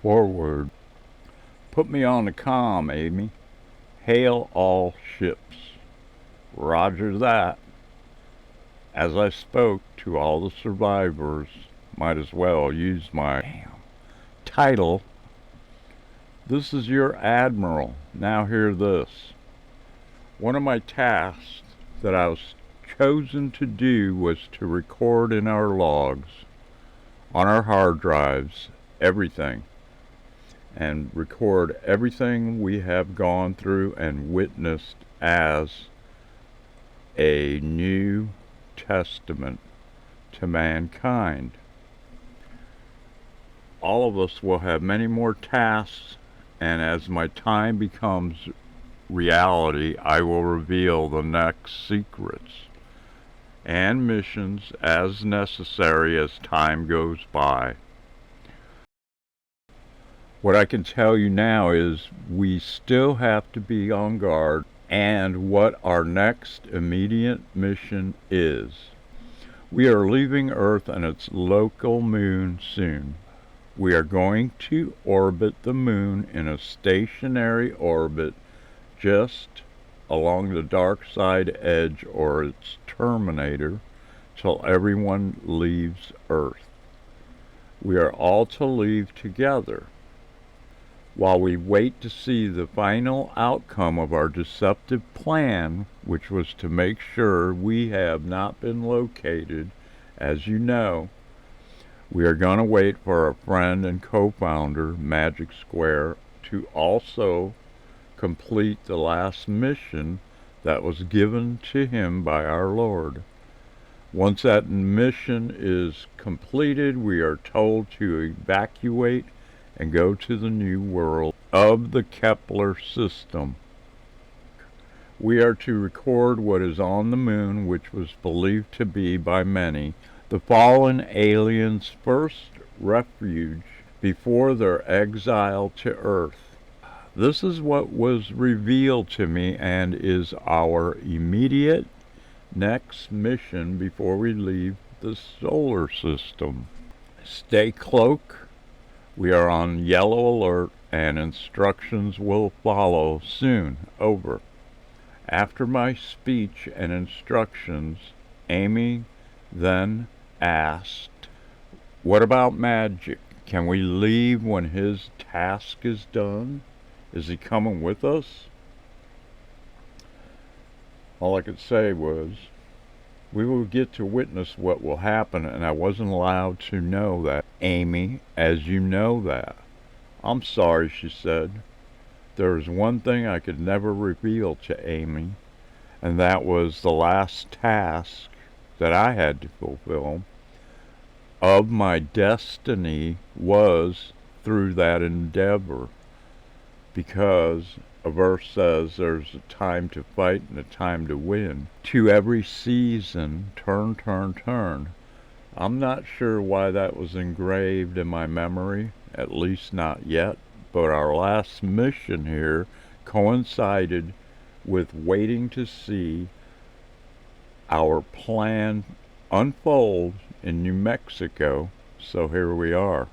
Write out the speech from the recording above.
Forward. Put me on the comm, Amy. Hail all ships. Roger that. As I spoke to all the survivors, might as well use my title. This is your admiral. Now hear this. One of my tasks that I was chosen to do was to record in our logs, on our hard drives, everything, and record everything we have gone through and witnessed as a new testament to mankind. All of us will have many more tasks, and as my time becomes reality, I will reveal the next secrets and missions as necessary as time goes by. What I can tell you now is we still have to be on guard and what our next immediate mission is. We are leaving Earth and its local moon soon. We are going to orbit the moon in a stationary orbit just along the dark side edge or its terminator till everyone leaves Earth. We are all to leave together. While we wait to see the final outcome of our deceptive plan, which was to make sure we have not been located, as you know, we are going to wait for our friend and co-founder, Magic Square, to also complete the last mission that was given to him by our Lord. Once that mission is completed, we are told to evacuate and go to the new world of the Kepler system. We are to record what is on the moon, which was believed to be by many the fallen aliens' first refuge before their exile to Earth. This is what was revealed to me and is our immediate next mission before we leave the solar system. Stay cloaked. We are on yellow alert and instructions will follow soon. Over. After my speech and instructions, Amy then asked, "What about Magic? Can we leave when his task is done? Is he coming with us?" All I could say was, "We will get to witness what will happen, and I wasn't allowed to know that, Amy, as you know that." "I'm sorry," she said. There was one thing I could never reveal to Amy, and that was the last task that I had to fulfill of my destiny was through that endeavor, because a verse says there's a time to fight and a time to win. To every season, turn, turn, turn. I'm not sure why that was engraved in my memory, at least not yet, but our last mission here coincided with waiting to see our plan unfold in New Mexico, so here we are.